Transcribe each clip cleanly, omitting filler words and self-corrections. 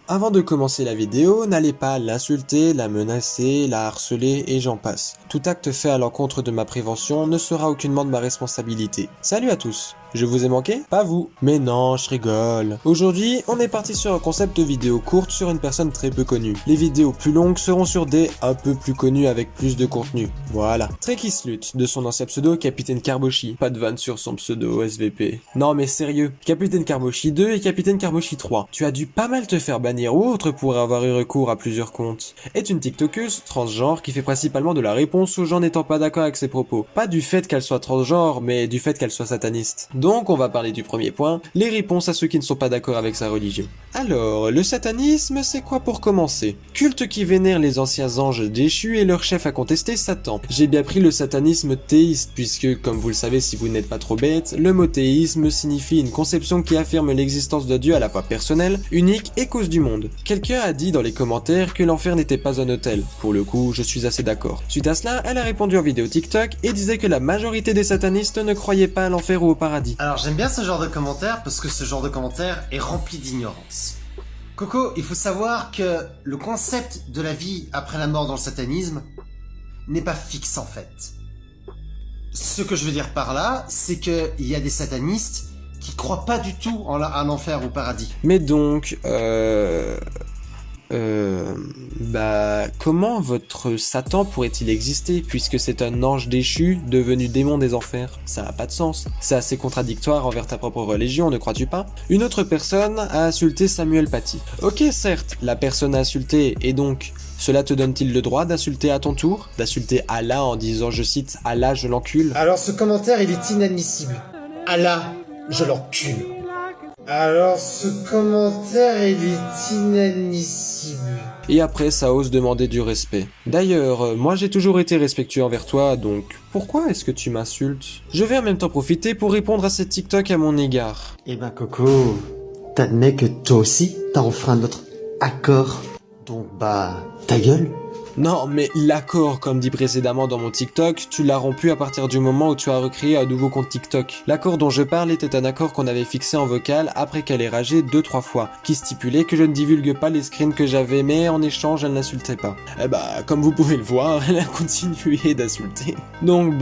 Avant de commencer la vidéo, n'allez pas l'insulter, la menacer, la harceler et j'en passe. Tout acte fait à l'encontre de ma prévention ne sera aucunement de ma responsabilité. Salut à tous! Je vous ai manqué? Pas vous. Mais non, je rigole. Aujourd'hui, on est parti sur un concept de vidéo courte sur une personne très peu connue. Les vidéos plus longues seront sur des un peu plus connus avec plus de contenu. Voilà. Trekislut, de son ancien pseudo Capitaine Carbochi. Pas de vanne sur son pseudo SVP. Non mais sérieux, Capitaine Carbochi 2 et Capitaine Carbochi 3. Tu as dû pas mal te faire bannir ou autre pour avoir eu recours à plusieurs comptes. Est une tiktokeuse transgenre qui fait principalement de la réponse aux gens n'étant pas d'accord avec ses propos. Pas du fait qu'elle soit transgenre, mais du fait qu'elle soit sataniste. Donc on va parler du premier point, les réponses à ceux qui ne sont pas d'accord avec sa religion. Alors, le satanisme, c'est quoi pour commencer? Culte qui vénère les anciens anges déchus et leur chef a contesté Satan. J'ai bien pris le satanisme théiste, puisque, comme vous le savez si vous n'êtes pas trop bête, le mot théisme signifie une conception qui affirme l'existence de Dieu à la fois personnelle, unique et cause du monde. Quelqu'un a dit dans les commentaires que l'enfer n'était pas un hôtel. Pour le coup, je suis assez d'accord. Suite à cela, elle a répondu en vidéo TikTok et disait que la majorité des satanistes ne croyaient pas à l'enfer ou au paradis. Alors j'aime bien ce genre de commentaire parce que ce genre de commentaire est rempli d'ignorance. Coco, il faut savoir que le concept de la vie après la mort dans le satanisme n'est pas fixe en fait. Ce que je veux dire par là, c'est qu'il y a des satanistes qui croient pas du tout en un enfer ou paradis. Mais donc, comment votre Satan pourrait-il exister puisque c'est un ange déchu devenu démon des enfers? Ça n'a pas de sens. C'est assez contradictoire envers ta propre religion, ne crois-tu pas? Une autre personne a insulté Samuel Paty. Ok, certes, la personne a insulté et donc, cela te donne-t-il le droit d'insulter à ton tour? D'insulter Allah en disant, je cite, Allah je l'encule? Alors ce commentaire il est inadmissible. Allah, je l'encule. Alors ce commentaire il est inadmissible. Et après ça ose demander du respect. D'ailleurs, moi j'ai toujours été respectueux envers toi, donc pourquoi est-ce que tu m'insultes? Je vais en même temps profiter pour répondre à cette TikTok à mon égard. Eh ben Coco, t'admets que toi aussi t'as enfreint notre accord. Donc ta gueule. Non, mais l'accord, comme dit précédemment dans mon TikTok, tu l'as rompu à partir du moment où tu as recréé un nouveau compte TikTok. L'accord dont je parle était un accord qu'on avait fixé en vocal après qu'elle ait ragé 2-3 fois, qui stipulait que je ne divulgue pas les screens que j'avais, mais en échange elle n'insultait pas. Eh comme vous pouvez le voir, elle a continué d'insulter. Donc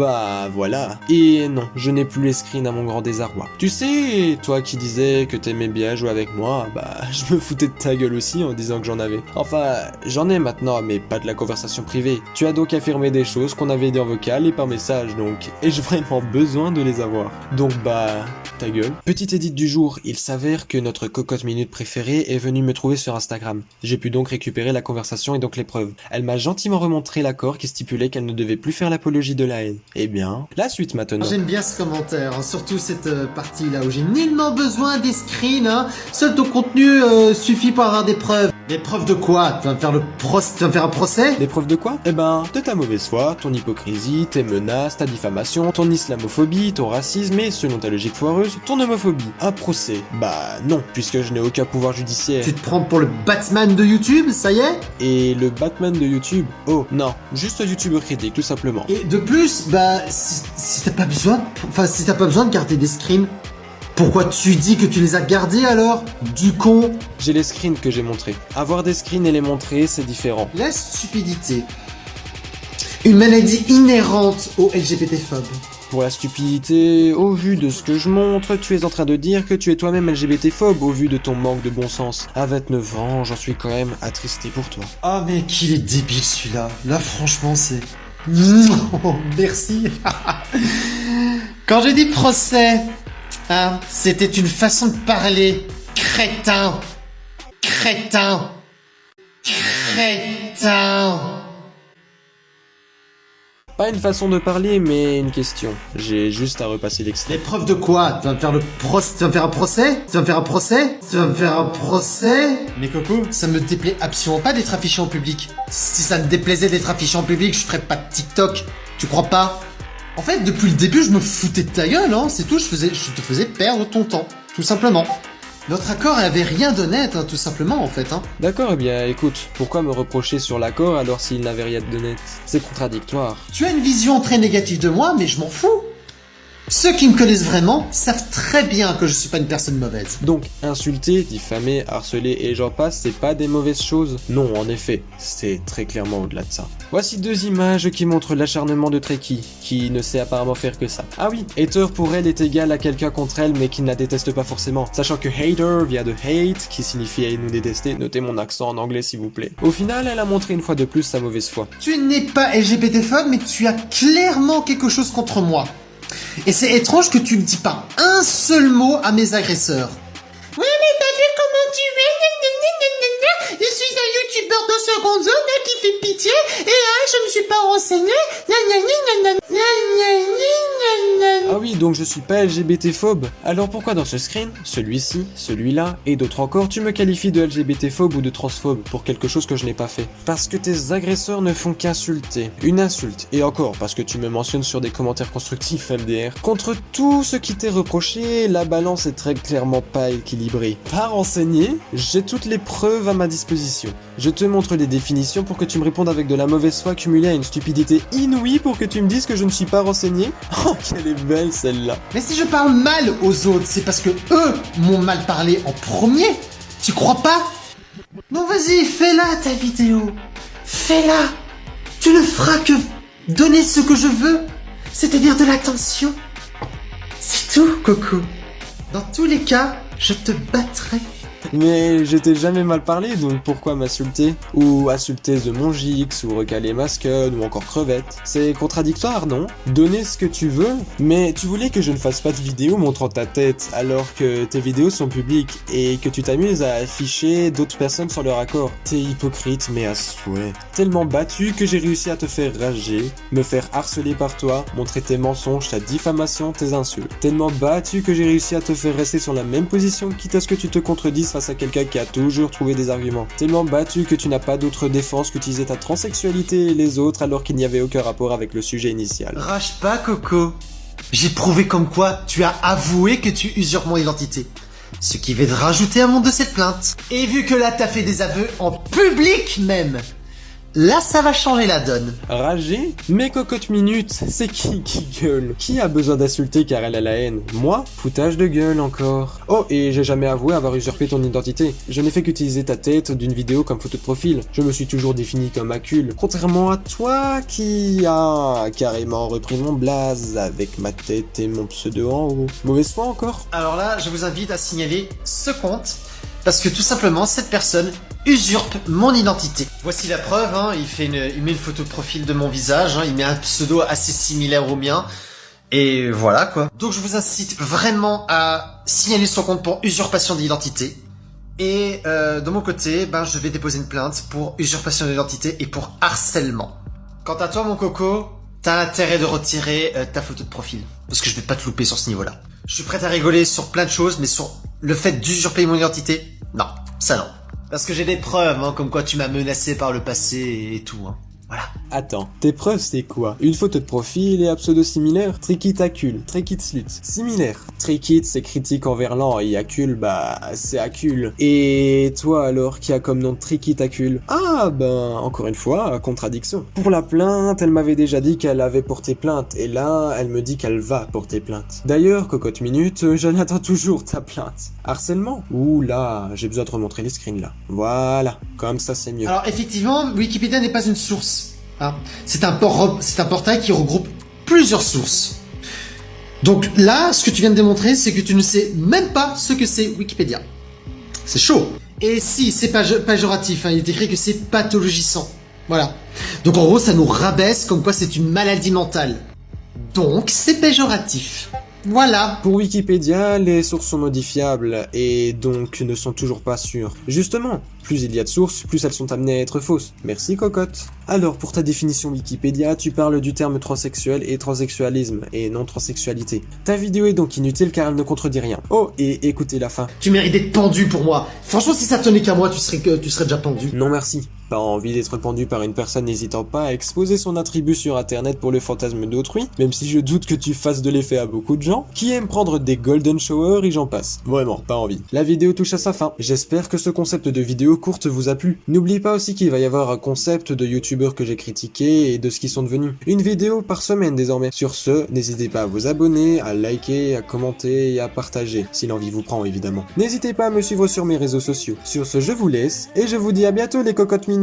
voilà. Et non, je n'ai plus les screens à mon grand désarroi. Tu sais, toi qui disais que t'aimais bien jouer avec moi, je me foutais de ta gueule aussi en disant que j'en avais. Enfin, j'en ai maintenant, mais pas de la conversation privée. Tu as donc affirmé des choses qu'on avait dit en vocal et par message, donc ai-je vraiment besoin de les avoir? Donc ta gueule. Petite édite du jour, il s'avère que notre cocotte minute préférée est venue me trouver sur Instagram. J'ai pu donc récupérer la conversation et donc les preuves. Elle m'a gentiment remontré l'accord qui stipulait qu'elle ne devait plus faire l'apologie de la haine. Eh bien, la suite maintenant. J'aime bien ce commentaire, hein, surtout cette partie là où j'ai nullement besoin des screens, hein. Seul ton contenu suffit pour avoir des preuves. Des preuves de quoi? Tu vas me faire tu vas me faire un procès? Des preuves de quoi? De ta mauvaise foi, ton hypocrisie, tes menaces, ta diffamation, ton islamophobie, ton racisme et, selon ta logique foireuse, ton homophobie. Un procès? Non, puisque je n'ai aucun pouvoir judiciaire. Tu te prends pour le Batman de YouTube, ça y est? Et le Batman de YouTube? Oh, non, juste un YouTuber critique, tout simplement. Et de plus, si t'as pas besoin, si t'as pas besoin de garder des screens, pourquoi tu dis que tu les as gardés alors? Du con! J'ai les screens que j'ai montrés. Avoir des screens et les montrer, c'est différent. La stupidité. Une maladie inhérente aux LGBT-phobes. Pour la stupidité, au vu de ce que je montre, tu es en train de dire que tu es toi-même LGBT-phobe au vu de ton manque de bon sens. À 29 ans, j'en suis quand même attristé pour toi. Ah mais qu'il est débile celui-là. Là franchement c'est... Oh, merci. Quand j'ai dit procès, hein, c'était une façon de parler. Crétin. Crétin. Crétin. Pas une façon de parler, mais une question. J'ai juste à repasser l'extrait. Les preuves de quoi? Tu vas me faire tu vas me faire un procès? Tu vas me faire un procès? Tu vas me faire un procès? Mais Coco, ça me déplaît absolument pas d'être affiché en public. Si ça me déplaisait d'être affiché en public, je ferais pas de TikTok. Tu crois pas? En fait, depuis le début, je me foutais de ta gueule, hein. C'est tout, je te faisais perdre ton temps. Tout simplement. Notre accord avait rien d'honnête, hein, tout simplement, en fait, hein. D'accord, eh bien, écoute, pourquoi me reprocher sur l'accord alors s'il n'avait rien d'honnête? C'est contradictoire. Tu as une vision très négative de moi, mais je m'en fous. Ceux qui me connaissent vraiment savent très bien que je suis pas une personne mauvaise. Donc, insulter, diffamer, harceler et j'en passe, c'est pas des mauvaises choses? Non, en effet, c'est très clairement au-delà de ça. Voici 2 images qui montrent l'acharnement de Trekkie, qui ne sait apparemment faire que ça. Ah oui, hater pour elle est égal à quelqu'un contre elle mais qui ne la déteste pas forcément, sachant que hater vient de hate, qui signifie nous détester, notez mon accent en anglais s'il vous plaît. Au final, elle a montré une fois de plus sa mauvaise foi. Tu n'es pas LGBTphobe, mais tu as clairement quelque chose contre moi. Et c'est étrange que tu ne dis pas un seul mot à mes agresseurs. Ouais, mais t'as vu comment tu es? Je suis un youtubeur de seconde zone qui fait pitié et je me suis pas renseigné. Ah oui, donc je suis pas LGBT-phobe. Alors pourquoi dans ce screen, celui-ci, celui-là et d'autres encore, tu me qualifies de LGBT-phobe ou de transphobe pour quelque chose que je n'ai pas fait? Parce que tes agresseurs ne font qu'insulter. Une insulte. Et encore, parce que tu me mentionnes sur des commentaires constructifs MDR. Contre tout ce qui t'est reproché, la balance est très clairement pas équilibrée. Pas renseigné, j'ai toutes les preuves à ma disposition. Je te montre les définitions pour que tu me répondes avec de la mauvaise foi cumulée à une stupidité inouïe pour que tu me dises que je ne suis pas renseigné. Oh, quelle est belle celle-là. Mais si je parle mal aux autres, c'est parce que eux m'ont mal parlé en premier. Tu crois pas? Non, vas-y, fais-la ta vidéo. Fais-la. Tu ne feras que donner ce que je veux, c'est-à-dire de l'attention. C'est tout, Coco. Dans tous les cas, je te battrai. Mais je t'ai jamais mal parlé, donc pourquoi m'insulter? Ou insulter The Mongix, ou recaler Mascud, ou encore Crevette? C'est contradictoire, non? Donner ce que tu veux, mais tu voulais que je ne fasse pas de vidéo montrant ta tête, alors que tes vidéos sont publiques, et que tu t'amuses à afficher d'autres personnes sans leur accord. T'es hypocrite, mais à souhait. Tellement battu que j'ai réussi à te faire rager, me faire harceler par toi, montrer tes mensonges, ta diffamation, tes insultes. Tellement battu que j'ai réussi à te faire rester sur la même position, quitte à ce que tu te contredises face à quelqu'un qui a toujours trouvé des arguments. Tellement battu que tu n'as pas d'autre défense qu'utiliser ta transsexualité et les autres alors qu'il n'y avait aucun rapport avec le sujet initial. Rage pas, Coco. J'ai prouvé comme quoi tu as avoué que tu usurpes mon identité. Ce qui va te rajouter à mon dossier de plainte. Et vu que là t'as fait des aveux en public même, là ça va changer la donne. Rager? Mais cocotte minute, c'est qui gueule? Qui a besoin d'insulter car elle a la haine? Moi? Foutage de gueule encore. Oh, et j'ai jamais avoué avoir usurpé ton identité. Je n'ai fait qu'utiliser ta tête d'une vidéo comme photo de profil. Je me suis toujours défini comme Acul. Contrairement à toi qui a carrément repris mon blaze avec ma tête et mon pseudo en haut. Mauvaise foi encore? Alors là, je vous invite à signaler ce compte. Parce que tout simplement, cette personne usurpe mon identité. Voici la preuve, hein, il met une photo de profil de mon visage, hein, il met un pseudo assez similaire au mien, et voilà quoi. Donc je vous incite vraiment à signaler son compte pour usurpation d'identité. Et de mon côté, je vais déposer une plainte pour usurpation d'identité et pour harcèlement. Quant à toi mon coco, t'as intérêt de retirer ta photo de profil, parce que je vais pas te louper sur ce niveau-là. Je suis prêt à rigoler sur plein de choses, mais sur le fait d'usurper mon identité, non, ça non. Parce que j'ai des preuves, hein, comme quoi tu m'as menacé par le passé et tout, hein. Voilà. Attends, tes preuves c'est quoi? Une photo de profil et un pseudo similaire? Trikit Acul, Trikit Slut, similaire. Trikit c'est critique envers l'an et Acul c'est Acul. Et toi alors qui a comme nom Trikit Acul? Ah encore une fois, contradiction. Pour la plainte, elle m'avait déjà dit qu'elle avait porté plainte et là elle me dit qu'elle va porter plainte. D'ailleurs, cocotte minute, j'en attends toujours ta plainte. Harcèlement? Ouh là, j'ai besoin de remontrer les screens là. Voilà, comme ça c'est mieux. Alors effectivement, Wikipédia n'est pas une source. Hein. C'est un portail qui regroupe plusieurs sources. Donc là, ce que tu viens de démontrer, c'est que tu ne sais même pas ce que c'est Wikipédia. C'est chaud. Et si, c'est péjoratif, hein, il est écrit que c'est pathologisant. Voilà. Donc en gros, ça nous rabaisse comme quoi c'est une maladie mentale. Donc c'est péjoratif. Voilà. Pour Wikipédia, les sources sont modifiables et donc ne sont toujours pas sûres. Justement, plus il y a de sources, plus elles sont amenées à être fausses. Merci cocotte. Alors pour ta définition Wikipédia, tu parles du terme transsexuel et transsexualisme et non transsexualité. Ta vidéo est donc inutile car elle ne contredit rien. Oh, et écoutez la fin. Tu mérites d'être pendu pour moi. Franchement, si ça tenait qu'à moi, tu serais déjà pendu. Non merci. Pas envie d'être pendu par une personne n'hésitant pas à exposer son attribut sur internet pour le fantasme d'autrui, même si je doute que tu fasses de l'effet à beaucoup de gens, qui aiment prendre des golden showers et j'en passe. Vraiment, pas envie. La vidéo touche à sa fin. J'espère que ce concept de vidéo courte vous a plu. N'oublie pas aussi qu'il va y avoir un concept de youtubeurs que j'ai critiqué et de ce qu'ils sont devenus. Une vidéo par semaine désormais. Sur ce, n'hésitez pas à vous abonner, à liker, à commenter et à partager, si l'envie vous prend évidemment. N'hésitez pas à me suivre sur mes réseaux sociaux. Sur ce, je vous laisse et je vous dis à bientôt les cocottes minutes.